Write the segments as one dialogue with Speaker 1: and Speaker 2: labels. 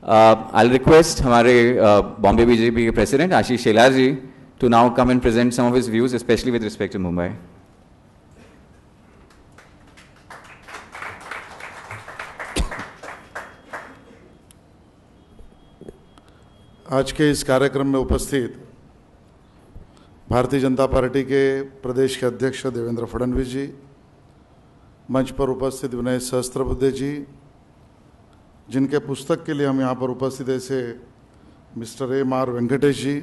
Speaker 1: I'll request हमारे Bombay BJP के president Ashish Shelar ji to now come and present some of his views, especially with respect to Mumbai.
Speaker 2: आज के इस कार्यक्रम में उपस्थित भारतीय जनता पार्टी के प्रदेश के अध्यक्ष देवेंद्र फडणवीस जी, मंच पर उपस्थित विनय सहस्त्रबुद्धे जी, जिनके पुस्तक के लिए हम यहाँ पर उपस्थित ऐसे मिस्टर M.R. वेंकटेश जी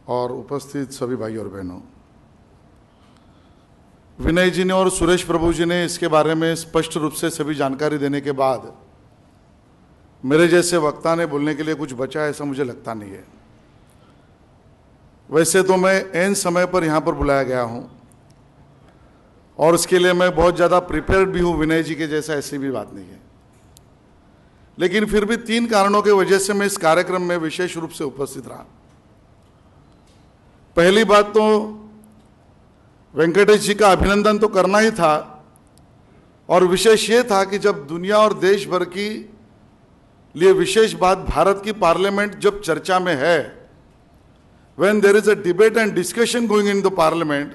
Speaker 2: और उपस्थित सभी भाई और बहनों, विनय जी ने और सुरेश प्रभु जी ने इसके बारे में स्पष्ट रूप से सभी जानकारी देने के बाद मेरे जैसे वक्ता ने बोलने के लिए कुछ बचा ऐसा मुझे लगता नहीं है। वैसे तो मैं एन समय पर यहाँ पर बुलाया गया हूँ और उसके लिए मैं बहुत ज़्यादा प्रिपेयर्ड भी हूँ, विनय जी के जैसा ऐसी भी बात नहीं है, लेकिन फिर भी 3 कारणों की वजह से मैं इस कार्यक्रम में विशेष रूप से उपस्थित रहा। पहली बात तो वेंकटेश जी का अभिनंदन तो करना ही था, और विशेष ये था कि जब दुनिया और देश भर की लिए विशेष बात भारत की पार्लियामेंट जब चर्चा में है, when there is a debate and discussion going in the parliament,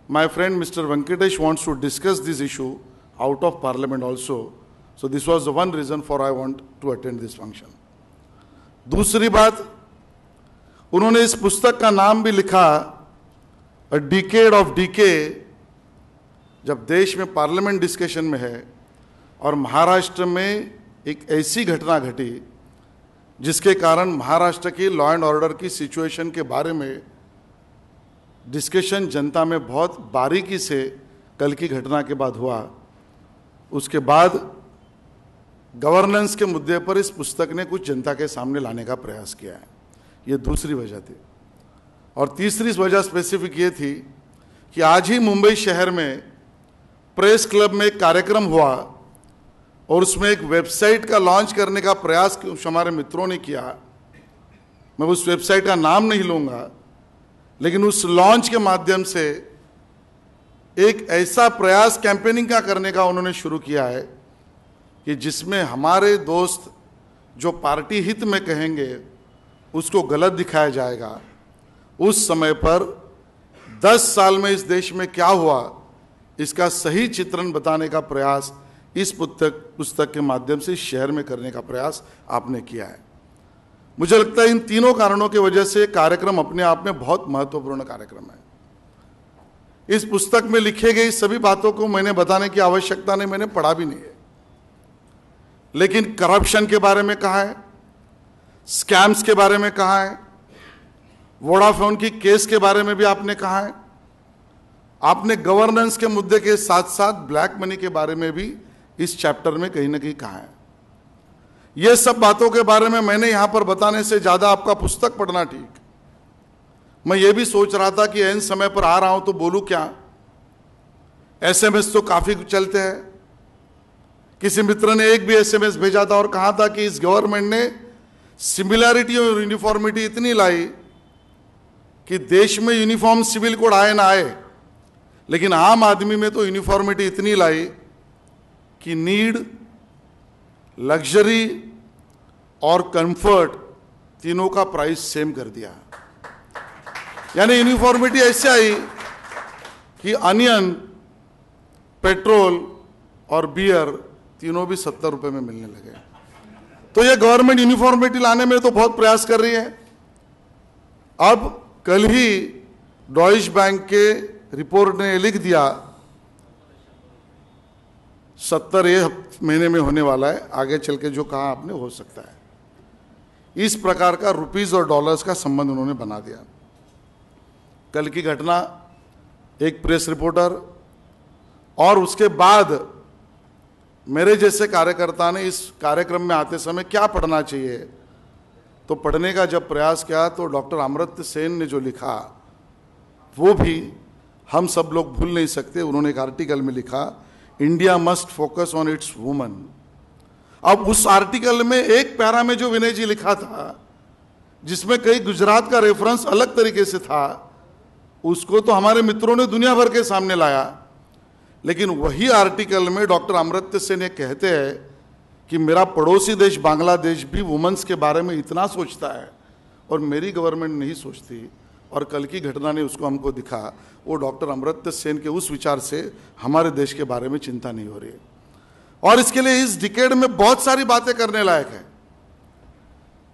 Speaker 2: my friend Mr. Venkatesh wants to discuss this issue out of parliament also. So this was the one reason for I want to attend this function. दूसरी बात, उन्होंने इस पुस्तक का नाम भी लिखा A Decade of Decay, जब देश में पार्लियामेंट डिस्कशन में है और महाराष्ट्र में एक ऐसी घटना घटी जिसके कारण महाराष्ट्र की लॉ एंड ऑर्डर की सिचुएशन के बारे में डिस्कशन जनता में बहुत बारीकी से कल की घटना के बाद हुआ। उसके बाद गवर्नेंस के मुद्दे पर इस पुस्तक ने कुछ जनता के सामने लाने का प्रयास किया है। ये दूसरी वजह थी। और तीसरी वजह स्पेसिफिक ये थी कि आज ही मुंबई शहर में प्रेस क्लब में एक कार्यक्रम हुआ और उसमें एक वेबसाइट का लॉन्च करने का प्रयास हमारे मित्रों ने किया। मैं उस वेबसाइट का नाम नहीं लूँगा, लेकिन उस लॉन्च के माध्यम से एक ऐसा प्रयास कैंपेनिंग का करने का उन्होंने शुरू किया है कि जिसमें हमारे दोस्त जो पार्टी हित में कहेंगे उसको गलत दिखाया जाएगा। उस समय पर 10 साल में इस देश में क्या हुआ इसका सही चित्रण बताने का प्रयास इस पुस्तक के माध्यम से शहर में करने का प्रयास आपने किया है। मुझे लगता है इन तीनों कारणों की वजह से कार्यक्रम अपने आप में बहुत महत्वपूर्ण कार्यक्रम है। इस पुस्तक में लिखे गई सभी बातों को मैंने बताने की आवश्यकता नहीं, मैंने पढ़ा भी नहीं है, लेकिन करप्शन के बारे में कहा है, स्कैम्स के बारे में कहा है, वोडाफोन की केस के बारे में भी आपने कहा है, आपने गवर्नेंस के मुद्दे के साथ साथ ब्लैक मनी के बारे में भी इस चैप्टर में कहीं ना कहीं कहा है। ये सब बातों के बारे में मैंने यहां पर बताने से ज्यादा आपका पुस्तक पढ़ना ठीक। मैं ये भी सोच रहा था कि एन समय पर आ रहा हूं तो बोलूं क्या। एसएमएस तो काफी चलते हैं। किसी मित्र ने एक भी एसएमएस भेजा था और कहा था कि इस गवर्नमेंट ने सिमिलैरिटी और यूनिफॉर्मिटी इतनी लाई कि देश में यूनिफॉर्म सिविल कोड आए ना आए, लेकिन आम आदमी में तो यूनिफॉर्मिटी इतनी लाई कि नीड, लग्जरी और कंफर्ट तीनों का प्राइस सेम कर दिया। यानी यूनिफॉर्मिटी ऐसे आई कि अनियन, पेट्रोल और बियर तीनों भी 70 रुपए में मिलने लगे। तो ये गवर्नमेंट यूनिफॉर्मिटी लाने में तो बहुत प्रयास कर रही है। अब कल ही डॉइश बैंक के रिपोर्ट ने लिख दिया 70 ये महीने में होने वाला है, आगे चल के जो कहा आपने हो सकता है। इस प्रकार का रुपीस और डॉलर्स का संबंध उन्होंने बना दिया। कल की घटना, एक प्रेस रिपोर्टर और उसके बाद मेरे जैसे कार्यकर्ता ने इस कार्यक्रम में आते समय क्या पढ़ना चाहिए, तो पढ़ने का जब प्रयास किया तो डॉक्टर अमर्त्य सेन ने जो लिखा वो भी हम सब लोग भूल नहीं सकते। उन्होंने एक आर्टिकल में लिखा, India must focus on it's woman. अब उस आर्टिकल में एक पैरा में जो विनय जी लिखा था, जिसमें कई गुजरात का रेफरेंस अलग तरीके से था, उसको तो हमारे मित्रों ने दुनिया भर के सामने लाया। लेकिन वही आर्टिकल में डॉक्टर अमर्त्य सेन कहते हैं कि मेरा पड़ोसी देश बांग्लादेश भी वुमेन्स के बारे में इतना सोचता है और मेरी गवर्नमेंट नहीं सोचती, और कल की घटना ने उसको हमको दिखा, वो डॉक्टर अमर्त्य सेन के उस विचार से हमारे देश के बारे में चिंता नहीं हो रही है। और इसके लिए इस डिकेड में बहुत सारी बातें करने लायक है,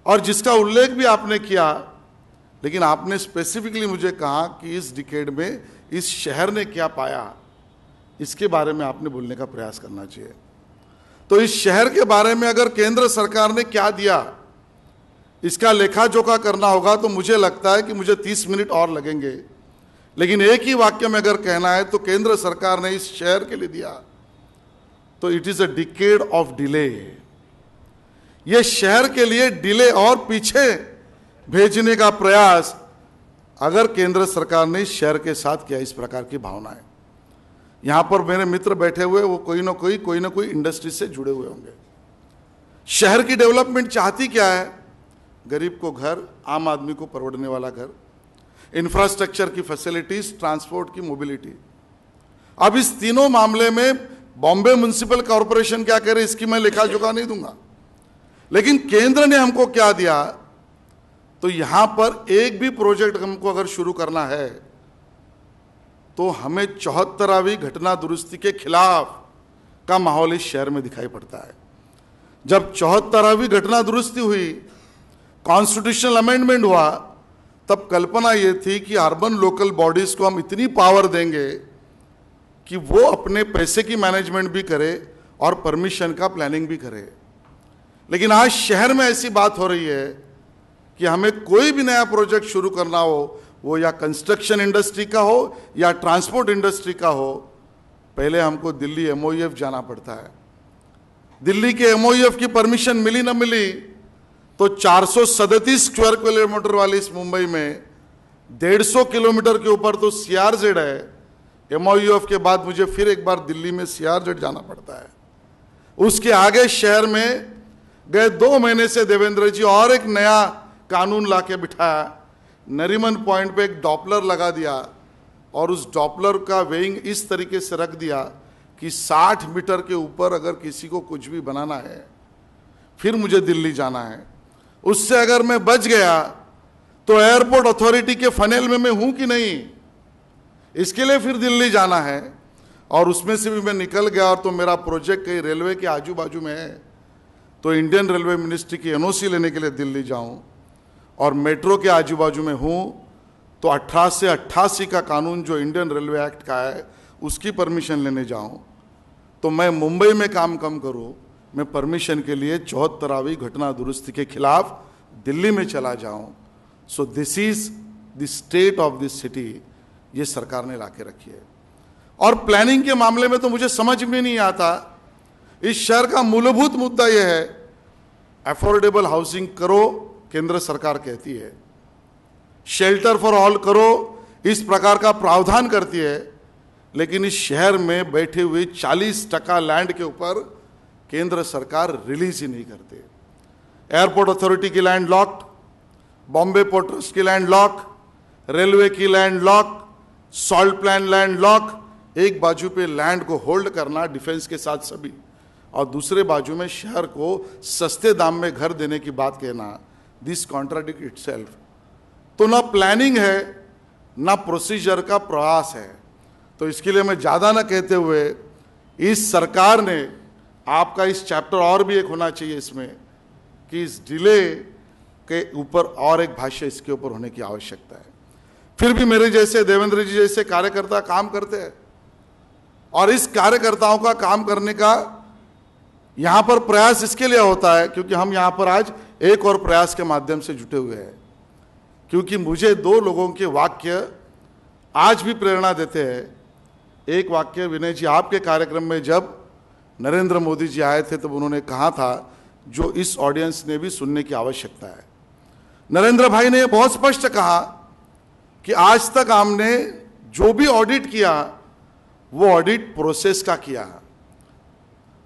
Speaker 2: और जिसका उल्लेख भी आपने किया, लेकिन आपने स्पेसिफिकली मुझे कहा कि इस डिकेड में इस शहर ने क्या पाया, इसके बारे में आपने बोलने का प्रयास करना चाहिए। तो इस शहर के बारे में अगर केंद्र सरकार ने क्या दिया, इसका लेखा जोखा करना होगा, तो मुझे लगता है कि मुझे 30 मिनट और लगेंगे। लेकिन एक ही वाक्य में अगर कहना है तो केंद्र सरकार ने इस शहर के लिए दिया तो it is a decade of delay. यह शहर के लिए डिले और पीछे भेजने का प्रयास अगर केंद्र सरकार ने इस शहर के साथ किया, इस प्रकार की भावना है। यहां पर मेरे मित्र बैठे हुए, वो कोई ना कोई इंडस्ट्री से जुड़े हुए होंगे। शहर की डेवलपमेंट चाहती क्या है? गरीब को घर, आम आदमी को परवड़ने वाला घर, इंफ्रास्ट्रक्चर की फैसिलिटीज, ट्रांसपोर्ट की मोबिलिटी। अब इस तीनों मामले में बॉम्बे म्युनिसिपल कॉरपोरेशन क्या कह रहे, इसकी मैं लेखा जोखा नहीं दूंगा। लेकिन केंद्र ने हमको क्या दिया, तो यहां पर एक भी प्रोजेक्ट हमको अगर शुरू करना है तो हमें 74वीं घटना दुरुस्ती के खिलाफ का माहौल इस शहर में दिखाई पड़ता है। जब 74वीं घटना दुरुस्ती हुई, कॉन्स्टिट्यूशनल अमेंडमेंट हुआ, तब कल्पना यह थी कि अर्बन लोकल बॉडीज को हम इतनी पावर देंगे कि वो अपने पैसे की मैनेजमेंट भी करे और परमिशन का प्लानिंग भी करे। लेकिन आज शहर में ऐसी बात हो रही है कि हमें कोई भी नया प्रोजेक्ट शुरू करना हो, वो या कंस्ट्रक्शन इंडस्ट्री का हो या ट्रांसपोर्ट इंडस्ट्री का हो, पहले हमको दिल्ली एमओईएफ जाना पड़ता है। दिल्ली के एमओईएफ की परमिशन मिली ना मिली तो 437 स्क्वायर किलोमीटर वाली इस मुंबई में 150 किलोमीटर के ऊपर तो सीआरजेड है। एमओईएफ के बाद मुझे फिर एक बार दिल्ली में सीआरजेड जाना पड़ता है। उसके आगे शहर में गए 2 महीने से देवेंद्र जी और एक नया कानून लाके बिठाया। नरीमन पॉइंट पे एक डॉपलर लगा दिया और उस डॉपलर का वेइंग इस तरीके से रख दिया कि 60 मीटर के ऊपर अगर किसी को कुछ भी बनाना है फिर मुझे दिल्ली जाना है। उससे अगर मैं बच गया तो एयरपोर्ट अथॉरिटी के फनेल में मैं हूं कि नहीं, इसके लिए फिर दिल्ली जाना है। और उसमें से भी मैं निकल गया और तो मेरा प्रोजेक्ट कहीं रेलवे के आजू बाजू में है तो इंडियन रेलवे मिनिस्ट्री की एनओसी लेने के लिए दिल्ली जाऊं, और मेट्रो के आजू बाजू में हूं तो 18 से 88 का कानून जो इंडियन रेलवे एक्ट का है उसकी परमिशन लेने जाऊं, तो मैं मुंबई में काम कम करूं, मैं परमिशन के लिए 74वीं घटना दुरुस्ती के खिलाफ दिल्ली में चला जाऊं। So this is the state of this city, ये सरकार ने लाके रखी है। और प्लानिंग के मामले में तो मुझे समझ में नहीं आता, इस शहर का मूलभूत मुद्दा यह है अफोर्डेबल हाउसिंग करो, केंद्र सरकार कहती है, शेल्टर फॉर ऑल करो, इस प्रकार का प्रावधान करती है, लेकिन इस शहर में बैठे हुए 40% लैंड के ऊपर केंद्र सरकार रिलीज ही नहीं करते। एयरपोर्ट अथॉरिटी की land locked, Bombay port trust की लैंड लॉक, रेलवे की land lock, salt plan land lock. एक बाजू पे लैंड को होल्ड करना डिफेंस के साथ सभी, और दूसरे बाजू में शहर को सस्ते दाम में घर देने की बात कहना, दिस कॉन्ट्राडिक्ट इटसेल्फ। तो ना प्लानिंग है ना प्रोसीजर का प्रयास है। तो इसके लिए मैं ज़्यादा ना कहते हुए, इस सरकार ने, आपका इस चैप्टर और भी एक होना चाहिए इसमें कि इस डिले के ऊपर और एक भाष्य इसके ऊपर होने की आवश्यकता है। फिर भी मेरे जैसे देवेंद्र जी जैसे कार्यकर्ता काम करते हैं, और इस कार्यकर्ताओं का काम करने का यहां पर प्रयास इसके लिए होता है क्योंकि हम यहां पर आज एक और प्रयास के माध्यम से जुटे हुए हैं। क्योंकि मुझे 2 लोगों के वाक्य आज भी प्रेरणा देते हैं। एक वाक्य विनय जी आपके कार्यक्रम में जब नरेंद्र मोदी जी आए थे तब उन्होंने कहा था, जो इस ऑडियंस ने भी सुनने की आवश्यकता है। नरेंद्र भाई ने बहुत स्पष्ट कहा कि आज तक हमने जो भी ऑडिट किया वो ऑडिट प्रोसेस का किया,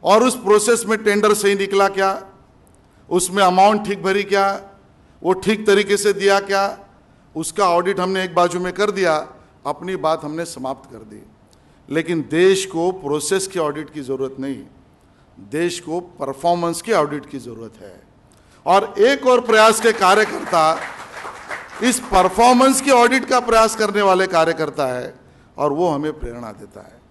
Speaker 2: और उस प्रोसेस में टेंडर सही निकला क्या, उसमें अमाउंट ठीक भरी क्या, वो ठीक तरीके से दिया क्या, उसका ऑडिट हमने एक बाजू में कर दिया, अपनी बात हमने समाप्त कर दी। लेकिन देश को प्रोसेस के ऑडिट की जरूरत नहीं, देश को परफॉर्मेंस की ऑडिट की जरूरत है, और एक और प्रयास के कार्यकर्ता इस परफॉर्मेंस की ऑडिट का प्रयास करने वाले कार्यकर्ता है, और वो हमें प्रेरणा देता है।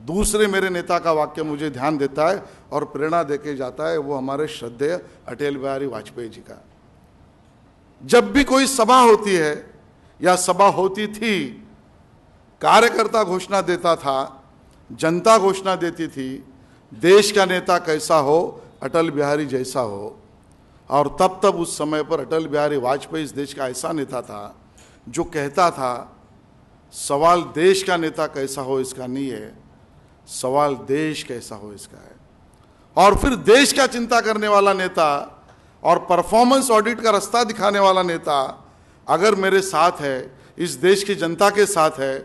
Speaker 2: दूसरे मेरे नेता का वाक्य मुझे ध्यान देता है और प्रेरणा देके जाता है, वो हमारे श्रद्धेय अटल बिहारी वाजपेयी जी का। जब भी कोई सभा होती है या सभा होती थी, कार्यकर्ता घोषणा देता था, जनता घोषणा देती थी, देश का नेता कैसा हो, अटल बिहारी जैसा हो। और तब उस समय पर अटल बिहारी वाजपेयी इस देश का ऐसा नेता था जो कहता था, सवाल देश का नेता कैसा हो इसका नहीं है, सवाल देश कैसा हो इसका है। और फिर देश का चिंता करने वाला नेता और परफॉर्मेंस ऑडिट का रास्ता दिखाने वाला नेता अगर मेरे साथ है, इस देश की जनता के साथ है,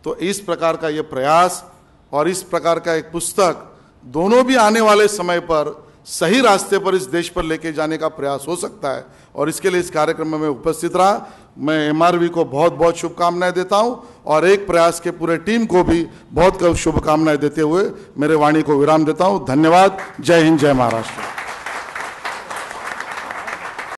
Speaker 2: तो इस प्रकार का ये प्रयास और इस प्रकार का एक पुस्तक दोनों भी आने वाले समय पर सही रास्ते पर इस देश पर लेके जाने का प्रयास हो सकता है। और इसके लिए इस कार्यक्रम में मैं उपस्थित रहा। मैं MRV को बहुत बहुत शुभकामनाएं देता हूं, और एक प्रयास के पूरे टीम को भी बहुत शुभकामनाएं देते हुए मेरे वाणी को विराम देता हूं। धन्यवाद। जय हिंद, जय महाराष्ट्र।